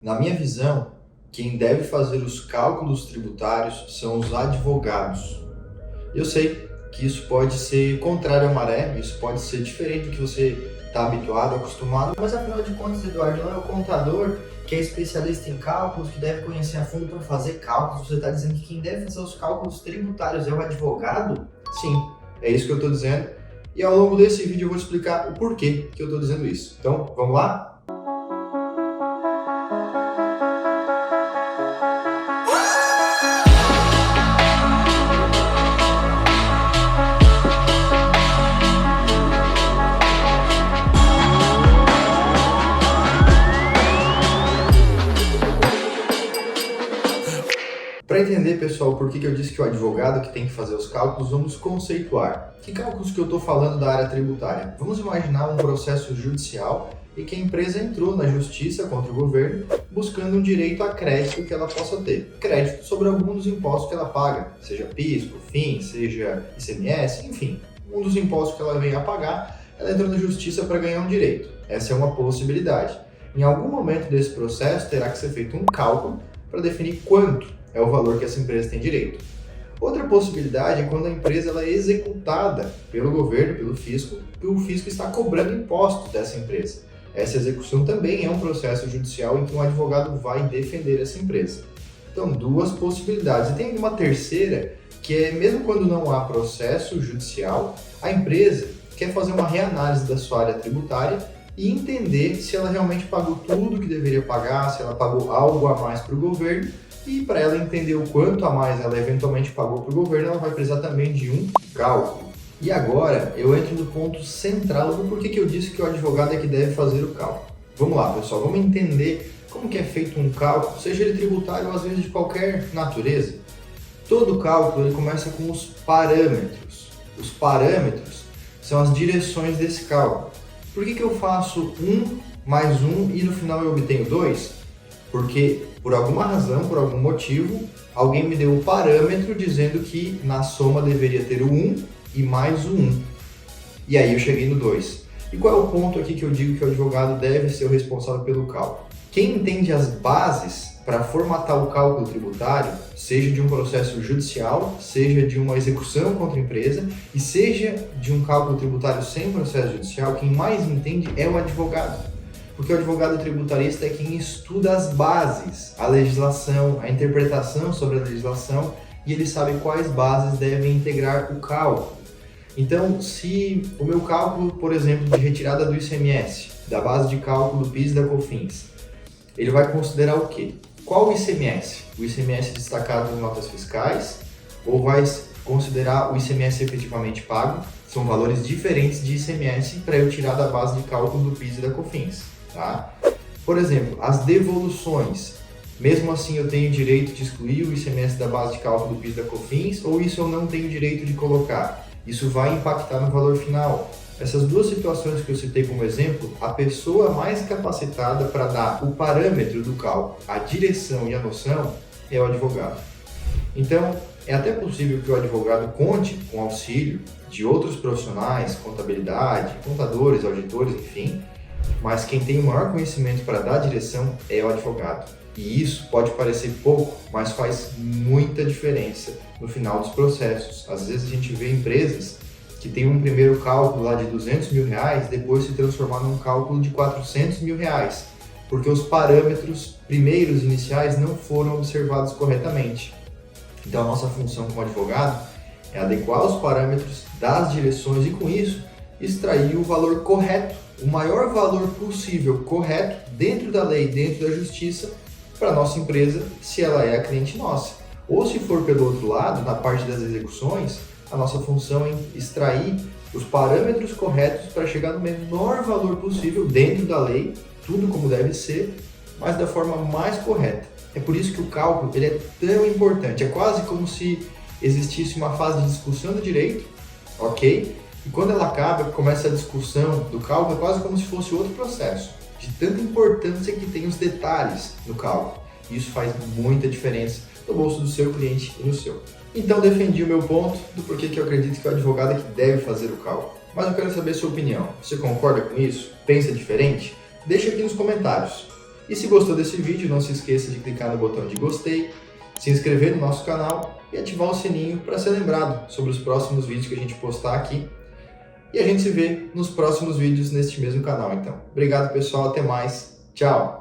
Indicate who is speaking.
Speaker 1: Na minha visão, quem deve fazer os cálculos tributários são os advogados. Eu sei que isso pode ser contrário à maré, isso pode ser diferente do que você está habituado, acostumado, mas afinal de contas, Eduardo, não é o contador que é especialista em cálculos, que deve conhecer a fundo para fazer cálculos. Você está dizendo que quem deve fazer os cálculos tributários é o advogado? Sim, é isso que eu estou dizendo. E ao longo desse vídeo eu vou te explicar o porquê que eu estou dizendo isso. Então, vamos lá? Para entender, pessoal, por que eu disse que o advogado que tem que fazer os cálculos, vamos conceituar. Que cálculos que eu estou falando da área tributária? Vamos imaginar um processo judicial em que a empresa entrou na justiça contra o governo buscando um direito a crédito que ela possa ter. Crédito sobre algum dos impostos que ela paga, seja PIS, COFINS, seja ICMS, enfim, um dos impostos que ela vem a pagar, ela entrou na justiça para ganhar um direito. Essa é uma possibilidade. Em algum momento desse processo terá que ser feito um cálculo para definir quanto é o valor que essa empresa tem direito. Outra possibilidade é quando a empresa ela é executada pelo governo, pelo fisco, e o fisco está cobrando impostos dessa empresa. Essa execução também é um processo judicial em que um advogado vai defender essa empresa. Então, duas possibilidades. E tem uma terceira, que é mesmo quando não há processo judicial, a empresa quer fazer uma reanálise da sua área tributária e entender se ela realmente pagou tudo que deveria pagar, se ela pagou algo a mais para o governo. E para ela entender o quanto a mais ela eventualmente pagou para o governo, ela vai precisar também de um cálculo. E agora eu entro no ponto central do porquê que eu disse que o advogado é que deve fazer o cálculo. Vamos lá, pessoal, vamos entender como que é feito um cálculo, seja ele tributário ou às vezes de qualquer natureza. Todo cálculo ele começa com os parâmetros. Os parâmetros são as direções desse cálculo. Por que eu faço 1 mais 1 e no final eu obtenho 2? Porque, por alguma razão, por algum motivo, alguém me deu um parâmetro dizendo que na soma deveria ter o 1 e mais o 1. E aí eu cheguei no 2. E qual é o ponto aqui que eu digo que o advogado deve ser o responsável pelo cálculo? Quem entende as bases para formatar o cálculo tributário, seja de um processo judicial, seja de uma execução contra a empresa, e seja de um cálculo tributário sem processo judicial, quem mais entende é o advogado. Porque o advogado tributarista é quem estuda as bases, a legislação, a interpretação sobre a legislação, e ele sabe quais bases devem integrar o cálculo. Então, se o meu cálculo, por exemplo, de retirada do ICMS, da base de cálculo do PIS e da COFINS, ele vai considerar o quê? Qual o ICMS? O ICMS destacado em notas fiscais, ou vai considerar o ICMS efetivamente pago? São valores diferentes de ICMS para eu tirar da base de cálculo do PIS e da COFINS. Tá? Por exemplo, as devoluções, mesmo assim eu tenho direito de excluir o ICMS da base de cálculo do PIS e da COFINS, ou isso eu não tenho direito de colocar? Isso vai impactar no valor final. Essas duas situações que eu citei como exemplo, a pessoa mais capacitada para dar o parâmetro do cálculo, a direção e a noção, é o advogado. Então, é até possível que o advogado conte com auxílio de outros profissionais, contabilidade, contadores, auditores, enfim, mas quem tem o maior conhecimento para dar direção é o advogado. E isso pode parecer pouco, mas faz muita diferença no final dos processos. Às vezes a gente vê empresas que tem um primeiro cálculo lá de R$200 mil, depois se transformar num cálculo de R$400 mil, porque os parâmetros primeiros iniciais não foram observados corretamente. Então a nossa função como advogado é adequar os parâmetros das direções e com isso extrair o valor correto, o maior valor possível correto dentro da lei, dentro da justiça, para a nossa empresa, se ela é a cliente nossa. Ou se for pelo outro lado, na parte das execuções, a nossa função é extrair os parâmetros corretos para chegar no menor valor possível dentro da lei, tudo como deve ser, mas da forma mais correta. É por isso que o cálculo ele é tão importante, é quase como se existisse uma fase de discussão do direito, ok? E quando ela acaba, começa a discussão do cálculo, é quase como se fosse outro processo, de tanta importância que tem os detalhes no cálculo. E isso faz muita diferença no bolso do seu cliente e no seu. Então defendi o meu ponto do porquê que eu acredito que o advogado é que deve fazer o cálculo. Mas eu quero saber a sua opinião. Você concorda com isso? Pensa diferente? Deixa aqui nos comentários. E se gostou desse vídeo, não se esqueça de clicar no botão de gostei, se inscrever no nosso canal e ativar o sininho para ser lembrado sobre os próximos vídeos que a gente postar aqui. E a gente se vê nos próximos vídeos neste mesmo canal, então. Obrigado, pessoal. Até mais. Tchau!